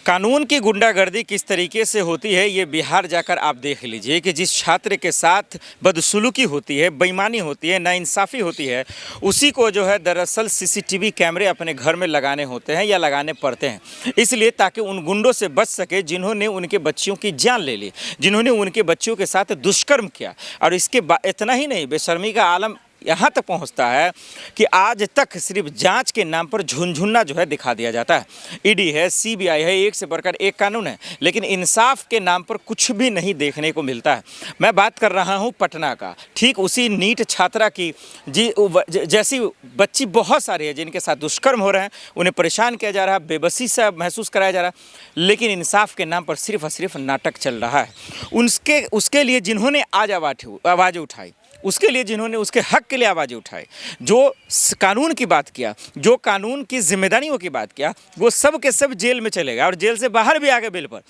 कानून की गुंडागर्दी किस तरीके से होती है ये बिहार जाकर आप देख लीजिए कि जिस छात्र के साथ बदसलूकी होती है, बेईमानी होती है, नाइंसाफ़ी होती है, उसी को जो है दरअसल सीसीटीवी कैमरे अपने घर में लगाने होते हैं या लगाने पड़ते हैं, इसलिए ताकि उन गुंडों से बच सके जिन्होंने उनके बच्चियों की जान ले ली, जिन्होंने उनके बच्चियों के साथ दुष्कर्म किया। और इसके इतना ही नहीं, बेशर्मी का आलम यहाँ तक पहुँचता है कि आज तक सिर्फ जांच के नाम पर झुनझुना जो है दिखा दिया जाता है। ईडी है, सीबीआई है, एक से बढ़कर एक कानून है, लेकिन इंसाफ के नाम पर कुछ भी नहीं देखने को मिलता है। मैं बात कर रहा हूँ पटना का, ठीक उसी नीट छात्रा की जैसी बच्ची बहुत सारी है जिनके साथ दुष्कर्म हो रहे हैं, उन्हें परेशान किया जा रहा है, बेबसी से महसूस कराया जा रहा है, लेकिन इंसाफ के नाम पर सिर्फ और सिर्फ नाटक चल रहा है। उसके लिए जिन्होंने आज आवाज़ उठाई, उसके लिए जिन्होंने उसके हक के लिए आवाज़ें उठाई, जो कानून की बात किया, जो कानून की जिम्मेदारियों की बात किया, वो सब के सब जेल में चले गए और जेल से बाहर भी आ गए बेल पर।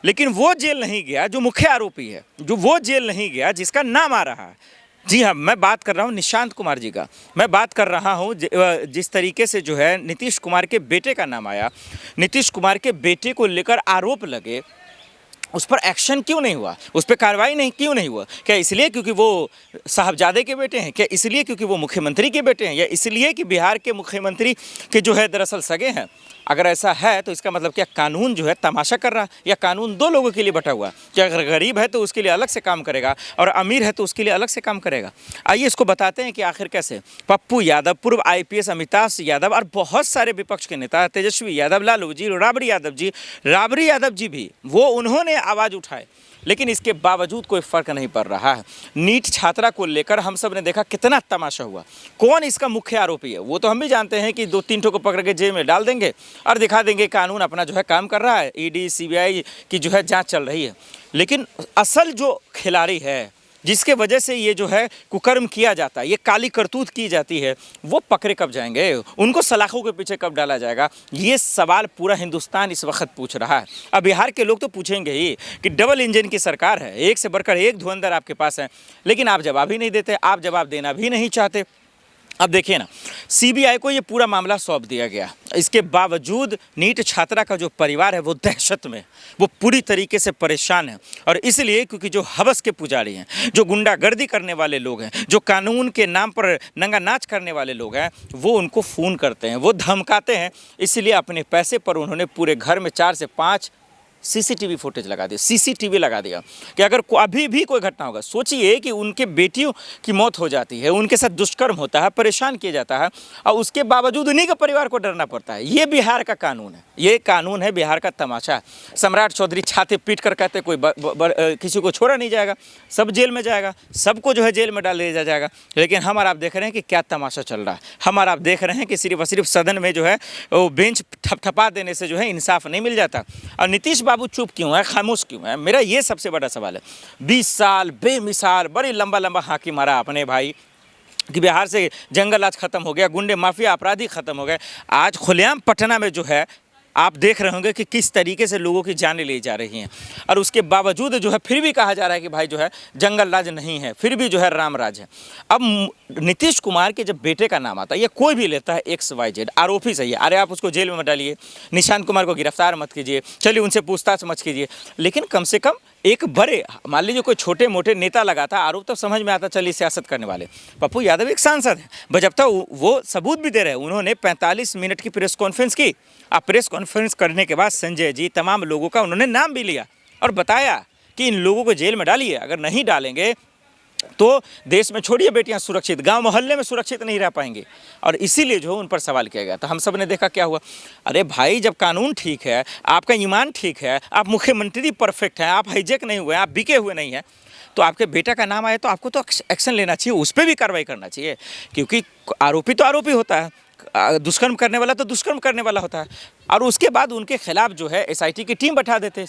लेकिन वो जेल नहीं गया जो मुख्य आरोपी है, जो वो जेल नहीं गया जिसका नाम आ रहा है। जी हाँ, मैं बात कर रहा हूँ निशांत कुमार जी का। मैं बात कर रहा हूँ जिस तरीके से जो है नीतीश कुमार के बेटे का नाम आया, नीतीश कुमार के बेटे को लेकर आरोप लगे, उस पर एक्शन क्यों नहीं हुआ, उस पर कार्रवाई क्यों नहीं हुआ? क्या इसलिए क्योंकि वो साहबजादे के बेटे हैं? क्या इसलिए क्योंकि वो मुख्यमंत्री के बेटे हैं? या इसलिए कि बिहार के मुख्यमंत्री के जो है दरअसल सगे हैं? अगर ऐसा है तो इसका मतलब क्या कानून जो है तमाशा कर रहा है, या कानून दो लोगों के लिए बटा हुआ? क्या अगर गरीब है तो उसके लिए अलग से काम करेगा और अमीर है तो उसके लिए अलग से काम करेगा? आइए इसको बताते हैं कि आखिर कैसे। पप्पू यादव, पूर्व IPS अमिताभ यादव और बहुत सारे विपक्ष के नेता, तेजस्वी यादव, लालू जी, राबड़ी यादव जी भी वो उन्होंने आवाज़ उठाए, लेकिन इसके बावजूद कोई फ़र्क नहीं पड़ रहा है। नीट छात्रा को लेकर हम सब ने देखा कितना तमाशा हुआ। कौन इसका मुख्य आरोपी है वो तो हम भी जानते हैं कि 2-3 ठो को पकड़ के जेल में डाल देंगे और दिखा देंगे कानून अपना जो है काम कर रहा है, ईडी CBI की जो है जांच चल रही है। लेकिन असल जो खिलाड़ी है, जिसके वजह से ये जो है कुकर्म किया जाता है, ये काली करतूत की जाती है, वो पकड़े कब जाएंगे? उनको सलाखों के पीछे कब डाला जाएगा? ये सवाल पूरा हिंदुस्तान इस वक्त पूछ रहा है। अब बिहार के लोग तो पूछेंगे ही कि डबल इंजन की सरकार है, एक से बढ़कर एक धुरंधर आपके पास है, लेकिन आप जवाब ही नहीं देते, आप जवाब देना भी नहीं चाहते। अब देखिए ना, CBI को ये पूरा मामला सौंप दिया गया, इसके बावजूद नीट छात्रा का जो परिवार है वो दहशत में, वो पूरी तरीके से परेशान है। और इसलिए क्योंकि जो हवस के पुजारी हैं, जो गुंडागर्दी करने वाले लोग हैं, जो कानून के नाम पर नंगा नाच करने वाले लोग हैं, वो उनको फ़ोन करते हैं, वो धमकाते हैं। इसलिए अपने पैसे पर उन्होंने पूरे घर में 4 से 5 CCTV फुटेज लगा दिया, CCTV लगा दिया कि अगर अभी भी कोई घटना होगा, सोचिए कि उनके बेटियों की मौत हो जाती है, उनके साथ दुष्कर्म होता है, परेशान किया जाता है, और उसके बावजूद उन्हीं के परिवार को डरना पड़ता है। ये बिहार का कानून है, ये कानून है बिहार का तमाशा। सम्राट चौधरी छाते पीट कर कहते कोई किसी को छोड़ा नहीं जाएगा, सब जेल में जाएगा, सबको जो है जेल में डाल दिया जाएगा। लेकिन हम और आप देख रहे हैं कि क्या तमाशा चल रहा है। हम और आप देख रहे हैं कि सिर्फ और सिर्फ सदन में जो है वो बेंच थपथपा देने से जो है इंसाफ नहीं मिल जाता। और नीतीश बाबू चुप क्यों है, खामोश क्यों है? मेरा ये सबसे बड़ा सवाल है। 20 साल बेमिसाल बड़ी लंबा हाकी मारा अपने भाई कि बिहार से जंगल आज ख़त्म हो गया, गुंडे माफिया अपराधी ख़त्म हो गए। आज खुलेआम पटना में जो है आप देख रहे होंगे कि किस तरीके से लोगों की जानें ली जा रही हैं, और उसके बावजूद जो है फिर भी कहा जा रहा है कि भाई जो है जंगल राज नहीं है, फिर भी जो है राम राज है। अब नीतीश कुमार के जब बेटे का नाम आता है, ये कोई भी लेता है XYZ आरोपी सही है, अरे आप उसको जेल में मत डालिए, निशांत कुमार को गिरफ्तार मत कीजिए, चलिए उनसे पूछताछ मत कीजिए, लेकिन कम से कम एक बड़े, मान लीजिए कोई छोटे मोटे नेता लगाता आरोप, तो समझ में आता चलिए सियासत करने वाले। पप्पू यादव एक सांसद है, बजब्ता वो सबूत भी दे रहे हैं। उन्होंने 45 मिनट की प्रेस कॉन्फ्रेंस की। अब प्रेस कॉन्फ्रेंस करने के बाद संजय जी तमाम लोगों का उन्होंने नाम भी लिया और बताया कि इन लोगों को जेल में डालिए, अगर नहीं डालेंगे तो देश में छोड़िए बेटियां सुरक्षित, गांव मोहल्ले में सुरक्षित नहीं रह पाएंगे। और इसीलिए जो उन पर सवाल किया गया। तो हम सब ने देखा क्या हुआ। अरे भाई, जब कानून ठीक है, आपका ईमान ठीक है, आप मुख्यमंत्री परफेक्ट हैं, आप हाईजैक नहीं हुए, आप बिके हुए नहीं हैं, तो आपके बेटा का नाम आया तो आपको तो एक्शन लेना चाहिए, उस पर भी कार्रवाई करना चाहिए। क्योंकि आरोपी तो आरोपी होता है, दुष्कर्म करने वाला तो दुष्कर्म करने वाला होता है, और उसके बाद उनके खिलाफ जो है SIT की टीम बैठा देते हैं।